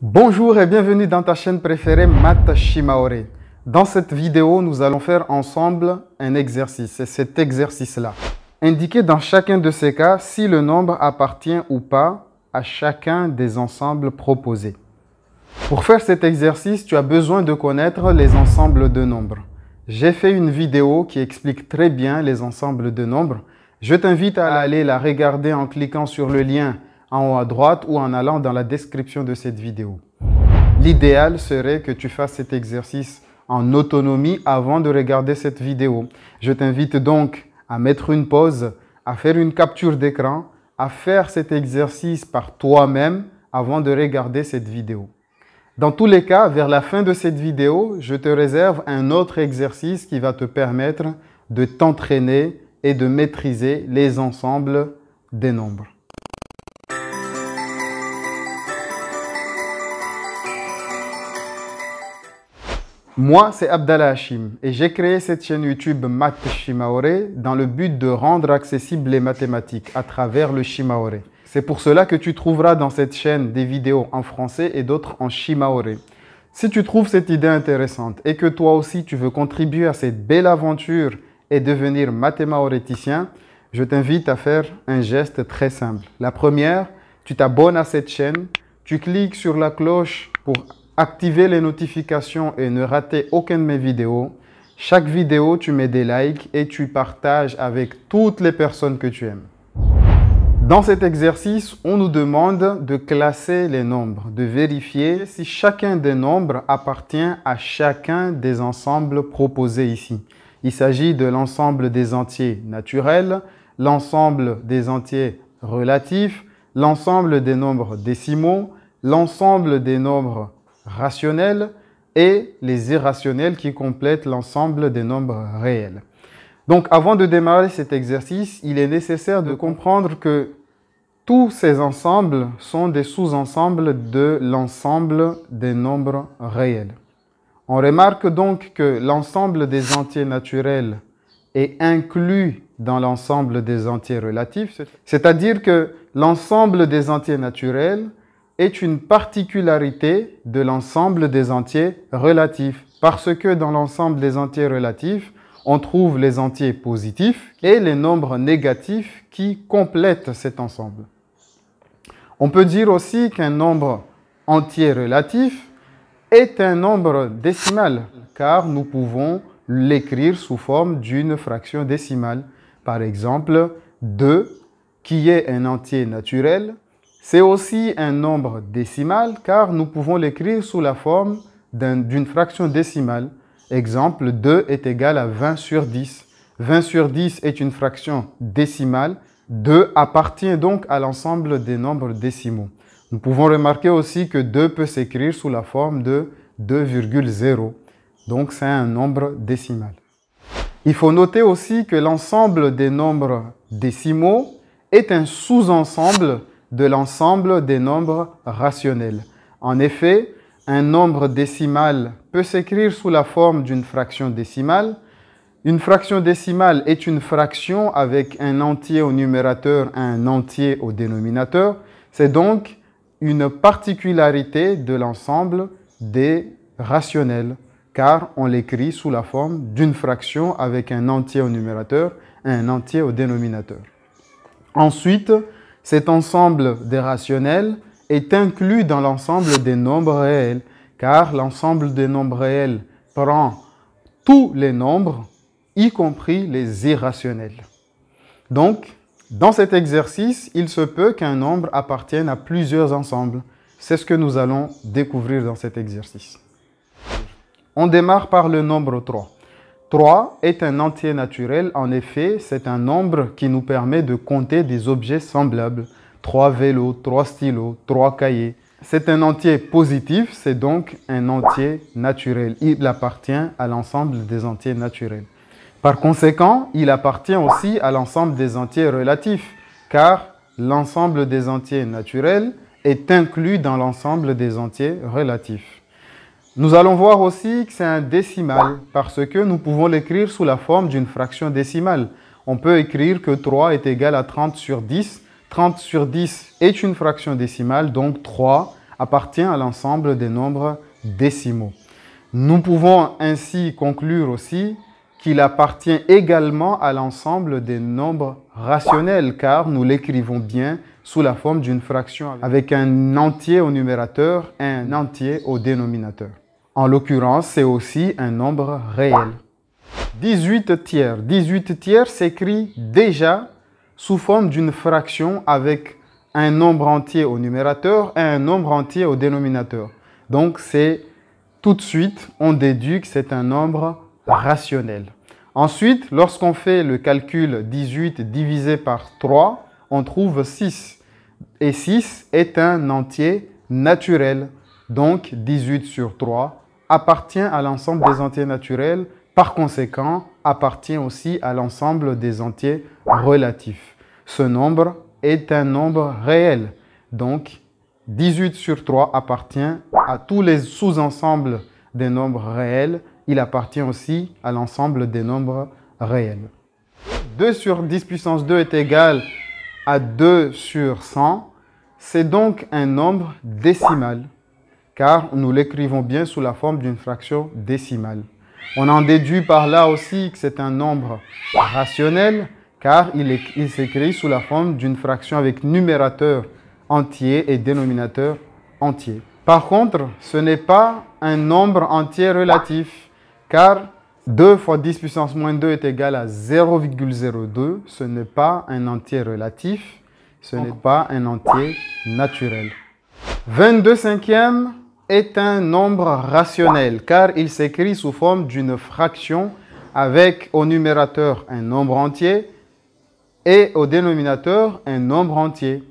Bonjour et bienvenue dans ta chaîne préférée Math Shimaore. Dans cette vidéo, nous allons faire ensemble un exercice. C'est cet exercice-là. Indiquez dans chacun de ces cas si le nombre appartient ou pas à chacun des ensembles proposés. Pour faire cet exercice, tu as besoin de connaître les ensembles de nombres. J'ai fait une vidéo qui explique très bien les ensembles de nombres. Je t'invite à aller la regarder en cliquant sur le lien en haut à droite ou en allant dans la description de cette vidéo. L'idéal serait que tu fasses cet exercice en autonomie avant de regarder cette vidéo. Je t'invite donc à mettre une pause, à faire une capture d'écran, à faire cet exercice par toi-même avant de regarder cette vidéo. Dans tous les cas, vers la fin de cette vidéo, je te réserve un autre exercice qui va te permettre de t'entraîner et de maîtriser les ensembles des nombres. Moi, c'est Abdallah Hachim et j'ai créé cette chaîne YouTube Math Shimaore dans le but de rendre accessibles les mathématiques à travers le Shimaore. C'est pour cela que tu trouveras dans cette chaîne des vidéos en français et d'autres en Shimaore. Si tu trouves cette idée intéressante et que toi aussi tu veux contribuer à cette belle aventure et devenir mathémaoréticien, je t'invite à faire un geste très simple. La première, tu t'abonnes à cette chaîne, tu cliques sur la cloche pour activer les notifications et ne rater aucune de mes vidéos. Chaque vidéo, tu mets des likes et tu partages avec toutes les personnes que tu aimes. Dans cet exercice, on nous demande de classer les nombres, de vérifier si chacun des nombres appartient à chacun des ensembles proposés ici. Il s'agit de l'ensemble des entiers naturels, l'ensemble des entiers relatifs, l'ensemble des nombres décimaux, l'ensemble des nombres rationnels et les irrationnels qui complètent l'ensemble des nombres réels. Donc, avant de démarrer cet exercice, il est nécessaire de comprendre que tous ces ensembles sont des sous-ensembles de l'ensemble des nombres réels. On remarque donc que l'ensemble des entiers naturels est inclus dans l'ensemble des entiers relatifs, c'est-à-dire que l'ensemble des entiers naturels est une particularité de l'ensemble des entiers relatifs, parce que dans l'ensemble des entiers relatifs, on trouve les entiers positifs et les nombres négatifs qui complètent cet ensemble. On peut dire aussi qu'un nombre entier relatif est un nombre décimal, car nous pouvons l'écrire sous forme d'une fraction décimale. Par exemple, 2, qui est un entier naturel, c'est aussi un nombre décimal car nous pouvons l'écrire sous la forme d'une fraction décimale. Exemple, 2 est égal à 20 sur 10. 20 sur 10 est une fraction décimale. 2 appartient donc à l'ensemble des nombres décimaux. Nous pouvons remarquer aussi que 2 peut s'écrire sous la forme de 2,0. Donc, c'est un nombre décimal. Il faut noter aussi que l'ensemble des nombres décimaux est un sous-ensemble de l'ensemble des nombres rationnels. En effet, un nombre décimal peut s'écrire sous la forme d'une fraction décimale. Une fraction décimale est une fraction avec un entier au numérateur et un entier au dénominateur. C'est donc une particularité de l'ensemble des rationnels, car on l'écrit sous la forme d'une fraction avec un entier au numérateur et un entier au dénominateur. Ensuite, cet ensemble des rationnels est inclus dans l'ensemble des nombres réels, car l'ensemble des nombres réels prend tous les nombres, y compris les irrationnels. Donc, dans cet exercice, il se peut qu'un nombre appartienne à plusieurs ensembles. C'est ce que nous allons découvrir dans cet exercice. On démarre par le nombre 3. 3 est un entier naturel. En effet, c'est un nombre qui nous permet de compter des objets semblables. 3 vélos, 3 stylos, 3 cahiers. C'est un entier positif, c'est donc un entier naturel. Il appartient à l'ensemble des entiers naturels. Par conséquent, il appartient aussi à l'ensemble des entiers relatifs, car l'ensemble des entiers naturels est inclus dans l'ensemble des entiers relatifs. Nous allons voir aussi que c'est un décimal parce que nous pouvons l'écrire sous la forme d'une fraction décimale. On peut écrire que 3 est égal à 30 sur 10. 30 sur 10 est une fraction décimale, donc 3 appartient à l'ensemble des nombres décimaux. Nous pouvons ainsi conclure aussi qu'il appartient également à l'ensemble des nombres rationnels, car nous l'écrivons bien sous la forme d'une fraction avec un entier au numérateur et un entier au dénominateur. En l'occurrence, c'est aussi un nombre réel. 18 tiers. 18 tiers s'écrit déjà sous forme d'une fraction avec un nombre entier au numérateur et un nombre entier au dénominateur. Donc, c'est tout de suite, on déduit que c'est un nombre rationnel. Ensuite, lorsqu'on fait le calcul 18 divisé par 3, on trouve 6. Et 6 est un entier naturel. Donc, 18 sur 3 appartient à l'ensemble des entiers naturels. Par conséquent, appartient aussi à l'ensemble des entiers relatifs. Ce nombre est un nombre réel. Donc, 18 sur 3 appartient à tous les sous-ensembles des nombres réels. Il appartient aussi à l'ensemble des nombres réels. 2 sur 10 puissance 2 est égal à 2 sur 100. C'est donc un nombre décimal, car nous l'écrivons bien sous la forme d'une fraction décimale. On en déduit par là aussi que c'est un nombre rationnel, car il s'écrit sous la forme d'une fraction avec numérateur entier et dénominateur entier. Par contre, ce n'est pas un nombre entier relatif, car 2 fois 10 puissance moins 2 est égal à 0,02. Ce n'est pas un entier relatif, ce n'est pas un entier naturel. 22 cinquièmes est un nombre rationnel, car il s'écrit sous forme d'une fraction avec au numérateur un nombre entier et au dénominateur un nombre entier.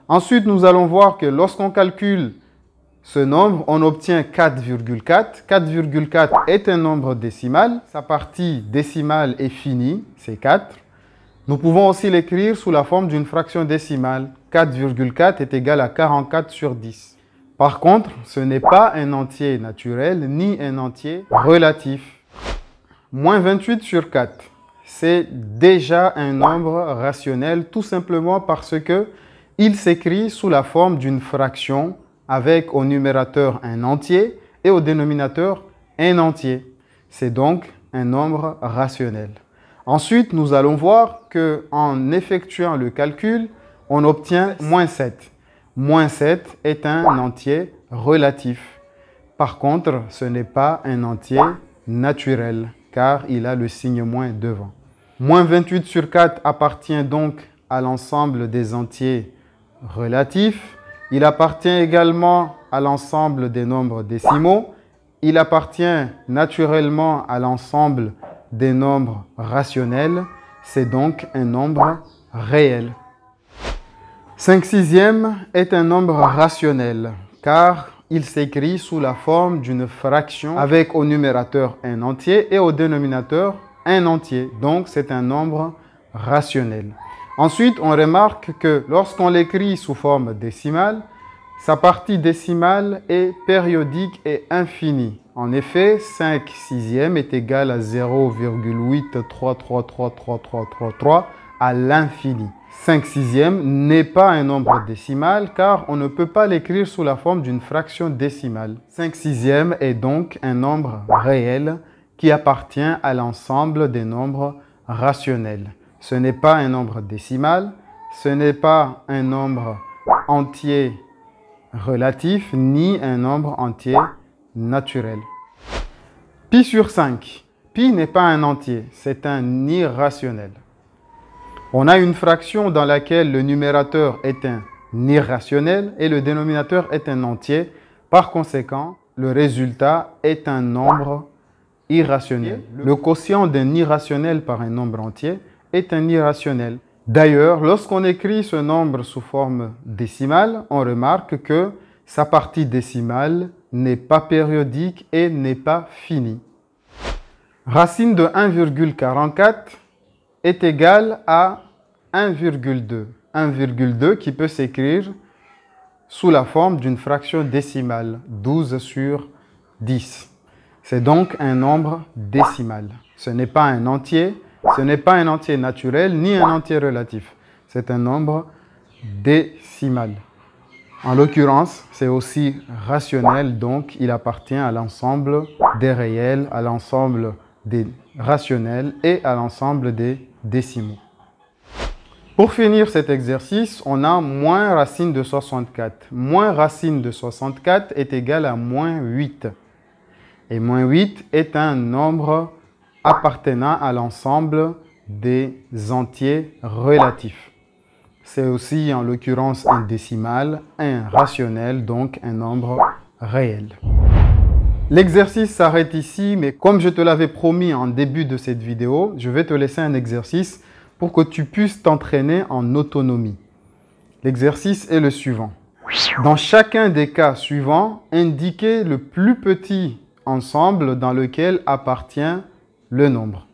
Ensuite, nous allons voir que lorsqu'on calcule ce nombre, on obtient 4,4. 4,4 est un nombre décimal. Sa partie décimale est finie, c'est 4. Nous pouvons aussi l'écrire sous la forme d'une fraction décimale. 4,4 est égal à 44 sur 10. Par contre, ce n'est pas un entier naturel ni un entier relatif. Moins 28 sur 4. C'est déjà un nombre rationnel tout simplement parce que il s'écrit sous la forme d'une fraction avec au numérateur un entier et au dénominateur un entier. C'est donc un nombre rationnel. Ensuite, nous allons voir qu'en effectuant le calcul, on obtient moins 7. Moins 7 est un entier relatif. Par contre, ce n'est pas un entier naturel, car il a le signe moins devant. Moins 28 sur 4 appartient donc à l'ensemble des entiers relatifs. Il appartient également à l'ensemble des nombres décimaux. Il appartient naturellement à l'ensemble des nombres rationnels. C'est donc un nombre réel. 5 sixièmes est un nombre rationnel, car il s'écrit sous la forme d'une fraction avec au numérateur un entier et au dénominateur un entier. Donc, c'est un nombre rationnel. Ensuite, on remarque que lorsqu'on l'écrit sous forme décimale, sa partie décimale est périodique et infinie. En effet, 5 sixièmes est égal à 0,8333333 à l'infini. 5 sixièmes n'est pas un nombre décimal car on ne peut pas l'écrire sous la forme d'une fraction décimale. 5 sixièmes est donc un nombre réel qui appartient à l'ensemble des nombres rationnels. Ce n'est pas un nombre décimal, ce n'est pas un nombre entier relatif, ni un nombre entier naturel. Pi sur 5. Pi n'est pas un entier, c'est un irrationnel. On a une fraction dans laquelle le numérateur est un irrationnel et le dénominateur est un entier. Par conséquent, le résultat est un nombre irrationnel. Le quotient d'un irrationnel par un nombre entier est un irrationnel. D'ailleurs, lorsqu'on écrit ce nombre sous forme décimale, on remarque que sa partie décimale n'est pas périodique et n'est pas finie. Racine de 1,44 est égale à 1,2. 1,2 qui peut s'écrire sous la forme d'une fraction décimale, 12 sur 10. C'est donc un nombre décimal. Ce n'est pas un entier, ce n'est pas un entier naturel ni un entier relatif. C'est un nombre décimal. En l'occurrence, c'est aussi rationnel, donc il appartient à l'ensemble des réels, à l'ensemble des rationnels et à l'ensemble des décimaux. Pour finir cet exercice, on a moins racine de 64. Moins racine de 64 est égal à moins 8. Et moins 8 est un nombre appartenant à l'ensemble des entiers relatifs. C'est aussi en l'occurrence un décimal, un rationnel, donc un nombre réel. L'exercice s'arrête ici, mais comme je te l'avais promis en début de cette vidéo, je vais te laisser un exercice pour que tu puisses t'entraîner en autonomie. L'exercice est le suivant. Dans chacun des cas suivants, indiquez le plus petit ensemble dans lequel appartient le nombre.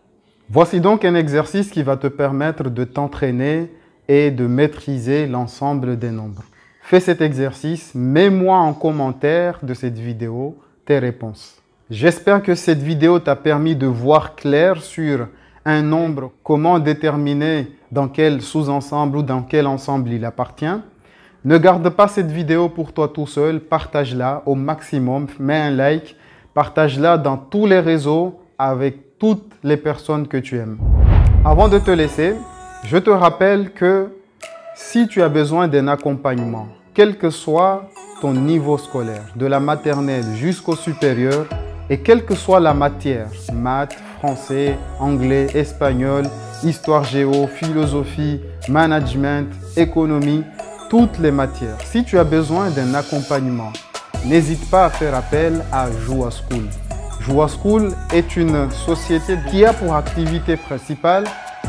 Voici donc un exercice qui va te permettre de t'entraîner et de maîtriser l'ensemble des nombres. Fais cet exercice, mets-moi en commentaire de cette vidéo tes réponses. J'espère que cette vidéo t'a permis de voir clair sur un nombre, comment déterminer dans quel sous-ensemble ou dans quel ensemble il appartient. Ne garde pas cette vidéo pour toi tout seul, partage-la au maximum, mets un like, partage-la dans tous les réseaux avec toutes les personnes que tu aimes. Avant de te laisser, je te rappelle que si tu as besoin d'un accompagnement, quel que soit ton niveau scolaire, de la maternelle jusqu'au supérieur, et quelle que soit la matière, maths, français, anglais, espagnol, histoire géo, philosophie, management, économie, toutes les matières. Si tu as besoin d'un accompagnement, n'hésite pas à faire appel à Joua School. Joua School est une société qui a pour activité principale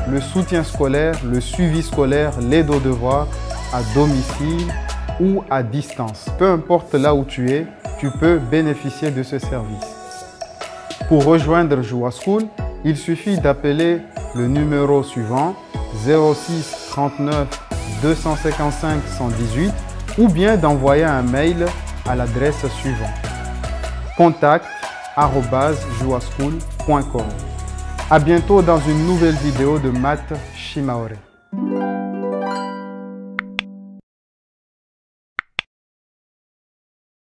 le soutien scolaire, le suivi scolaire, l'aide aux devoirs à domicile ou à distance. Peu importe là où tu es, tu peux bénéficier de ce service. Pour rejoindre Joua School, il suffit d'appeler le numéro suivant 06 39 255 118 ou bien d'envoyer un mail à l'adresse suivante contact@jouaschool.com. À bientôt dans une nouvelle vidéo de Math Shimaoré.